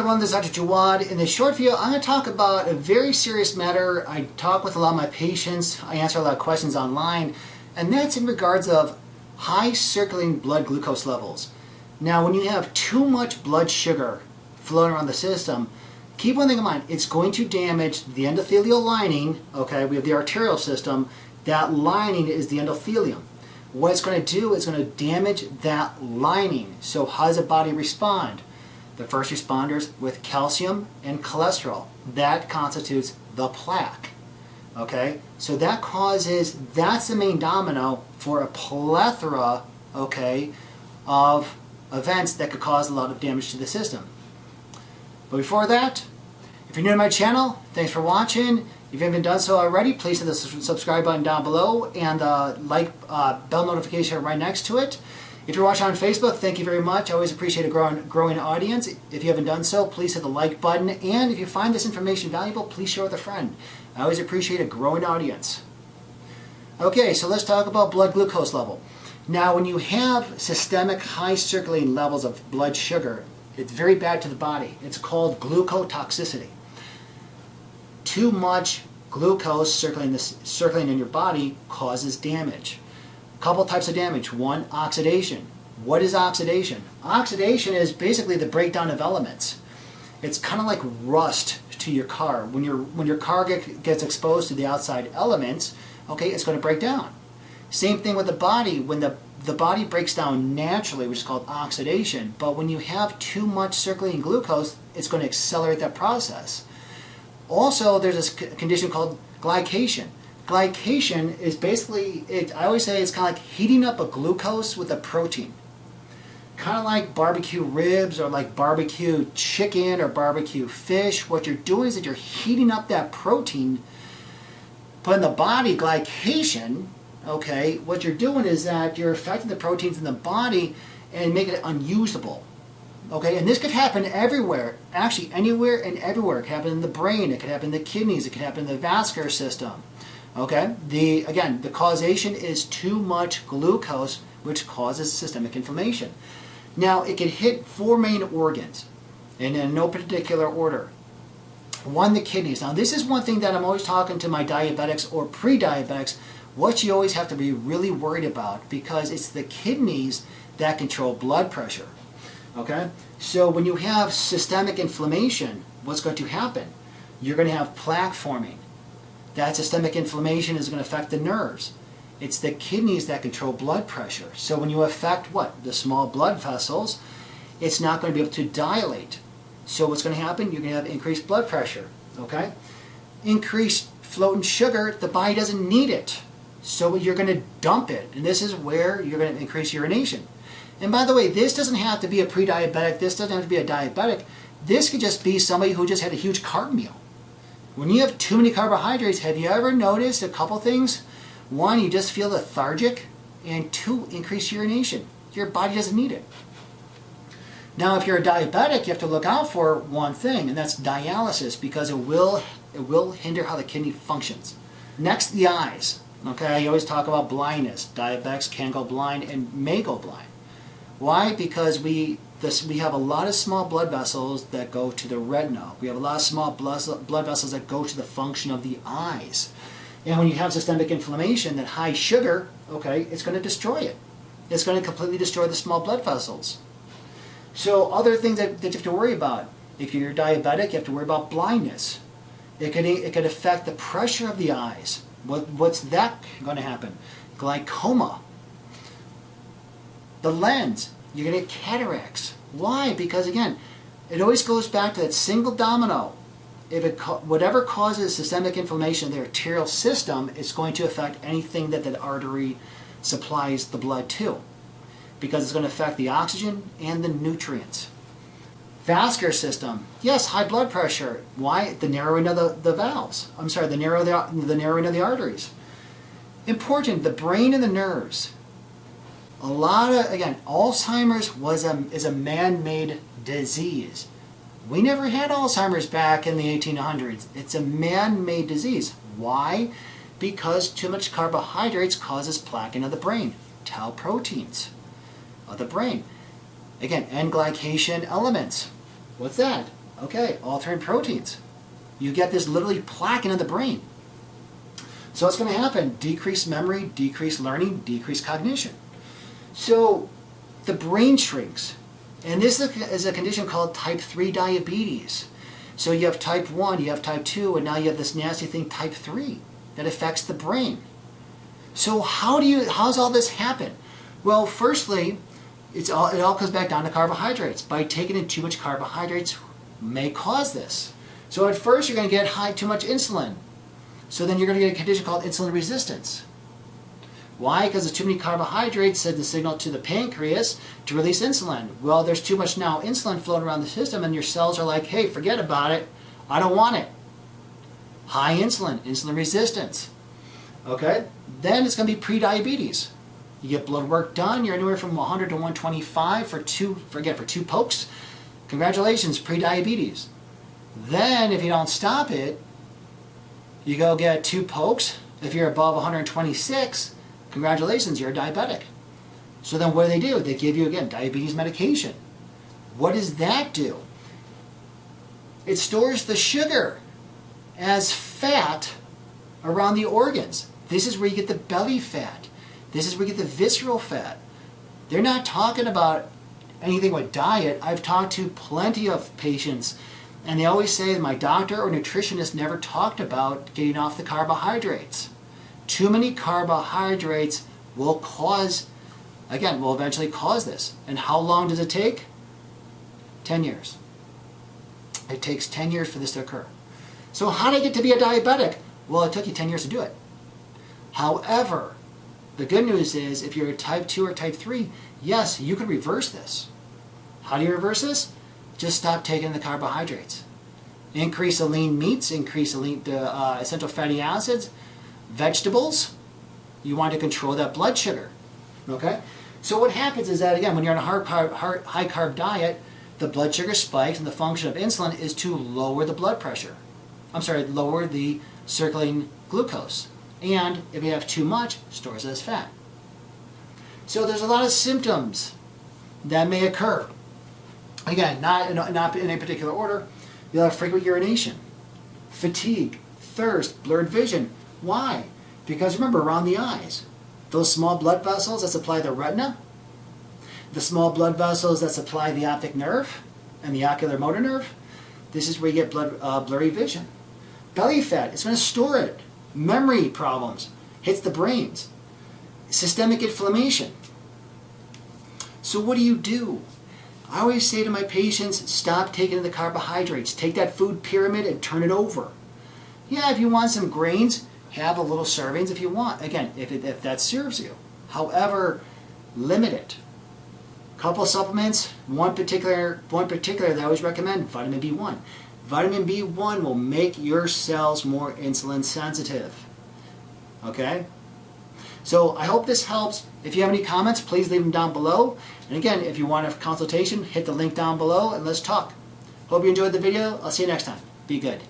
everyone, this is Dr. Jawad. In this short video, I'm going to talk about a very serious matter. I talk with a lot of my patients, I answer a lot of questions online, and that's in regards of high circulating blood glucose levels. Now, when you have too much blood sugar floating around the system, keep one thing in mind, it's going to damage the endothelial lining. Okay, we have the arterial system. That lining is the endothelium. What it's going to do is going to damage that lining. So how does the body respond? The first responders with calcium and cholesterol. That constitutes the plaque. Okay, so that's the main domino for a plethora, okay, of events that could cause a lot of damage to the system. But before that, if you're new to my channel, thanks for watching. If you haven't done so already, please hit the subscribe button down below and bell notification right next to it. If you're watching on Facebook, thank you very much. I always appreciate a growing audience. If you haven't done so, please hit the like button. And if you find this information valuable, please share with a friend. I always appreciate a growing audience. Okay, so let's talk about blood glucose level. Now, when you have systemic high circulating levels of blood sugar, it's very bad to the body. It's called glucotoxicity. Too much glucose circulating in your body causes damage. A couple types of damage. One, oxidation. What is oxidation? Oxidation is basically the breakdown of elements. It's kind of like rust to your car. When your car gets exposed to the outside elements, okay, it's going to break down. Same thing with the body. When the body breaks down naturally, which is called oxidation, but when you have too much circulating glucose, it's going to accelerate that process. Also, there's this condition called glycation. Glycation is basically, I always say it's kind of like heating up a glucose with a protein. Kind of like barbecue ribs or like barbecue chicken or barbecue fish. What you're doing is that you're heating up that protein. But in the body, glycation, okay, what you're doing is that you're affecting the proteins in the body and making it unusable. Okay, and this could happen everywhere, actually anywhere and everywhere. It could happen in the brain, it could happen in the kidneys, it could happen in the vascular system. Okay, again, the causation is too much glucose, which causes systemic inflammation. Now, it can hit four main organs, and in no particular order. One, the kidneys. Now, this is one thing that I'm always talking to my diabetics or pre-diabetics, what you always have to be really worried about, because it's the kidneys that control blood pressure. Okay, so when you have systemic inflammation, what's going to happen? You're going to have plaque forming. That systemic inflammation is going to affect the nerves. It's the kidneys that control blood pressure. So when you affect what? The small blood vessels, it's not going to be able to dilate. So what's going to happen? You're going to have increased blood pressure. Okay? Increased floating sugar, the body doesn't need it. So you're going to dump it. And this is where you're going to increase urination. And by the way, this doesn't have to be a pre-diabetic. This doesn't have to be a diabetic. This could just be somebody who just had a huge carb meal. When you have too many carbohydrates, have you ever noticed a couple things? One, you just feel lethargic, and two, increased urination. Your body doesn't need it. Now, if you're a diabetic, you have to look out for one thing, and that's dialysis, because it will hinder how the kidney functions. Next, the eyes. Okay, you always talk about blindness. Diabetics can go blind and may go blind. Why? Because we have a lot of small blood vessels that go to the retina. We have a lot of small blood vessels that go to the function of the eyes. And when you have systemic inflammation, that high sugar, okay, it's going to destroy it. It's going to completely destroy the small blood vessels. So other things that you have to worry about. If you're diabetic, you have to worry about blindness. It could affect the pressure of the eyes. What's that going to happen? Glaucoma. The lens, you're going to get cataracts. Why? Because again, it always goes back to that single domino. Whatever causes systemic inflammation in the arterial system is going to affect anything that artery supplies the blood to, because it's going to affect the oxygen and the nutrients. Vascular system, yes, high blood pressure. Why? The narrowing of the valves. I'm sorry, the narrowing of the arteries. Important, the brain and the nerves. A lot of, again, Alzheimer's is a man-made disease. We never had Alzheimer's back in the 1800s. It's a man-made disease. Why? Because too much carbohydrates causes plaque of the brain, tau proteins of the brain. Again, N-glycation elements. What's that? Okay, altering proteins. You get this literally plaque into the brain. So what's going to happen? Decreased memory, decreased learning, decreased cognition. So the brain shrinks. And this is a condition called type 3 diabetes. So you have type 1, you have type 2, and now you have this nasty thing, type 3, that affects the brain. So how's all this happen? Well, firstly, it all comes back down to carbohydrates. By taking in too much carbohydrates may cause this. So at first you're going to get too much insulin. So then you're going to get a condition called insulin resistance. Why? Because there's too many carbohydrates send the signal to the pancreas to release insulin. Well, there's too much now insulin floating around the system and your cells are like, hey, forget about it. I don't want it. High insulin, insulin resistance. Okay? Then it's going to be pre-diabetes. You get blood work done, you're anywhere from 100 to 125 for two pokes. Congratulations, pre-diabetes. Then if you don't stop it, you go get 2 pokes. If you're above 126, congratulations, you're a diabetic. So then what do? They give you, again, diabetes medication. What does that do? It stores the sugar as fat around the organs. This is where you get the belly fat. This is where you get the visceral fat. They're not talking about anything with diet. I've talked to plenty of patients, and they always say that my doctor or nutritionist never talked about getting off the carbohydrates. Too many carbohydrates will eventually cause this. And how long does it take? 10 years. It takes 10 years for this to occur. So how did I get to be a diabetic? Well, it took you 10 years to do it. However, the good news is if you're a type 2 or type 3, yes, you can reverse this. How do you reverse this? Just stop taking the carbohydrates. Increase the lean meats, increase the essential fatty acids, vegetables. You want to control that blood sugar. Okay? So what happens is that, again, when you're on a high carb diet, the blood sugar spikes, and the function of insulin is to lower the blood pressure. Lower the circulating glucose. And if you have too much, stores it as fat. So there's a lot of symptoms that may occur. Again, not in a particular order. You'll have frequent urination, fatigue, thirst, blurred vision. Why? Because remember, around the eyes, those small blood vessels that supply the retina, the small blood vessels that supply the optic nerve and the ocular motor nerve, this is where you get blurry vision. Belly fat, it's going to store it. Memory problems, hits the brains. Systemic inflammation. So what do? I always say to my patients, stop taking the carbohydrates. Take that food pyramid and turn it over. Yeah, if you want some grains, have a little servings if you want. Again, if that serves you. However, limit it. Couple of supplements, one particular that I always recommend, vitamin B1. Vitamin B1 will make your cells more insulin sensitive. Okay? So I hope this helps. If you have any comments, please leave them down below. And again, if you want a consultation, hit the link down below and let's talk. Hope you enjoyed the video. I'll see you next time. Be good.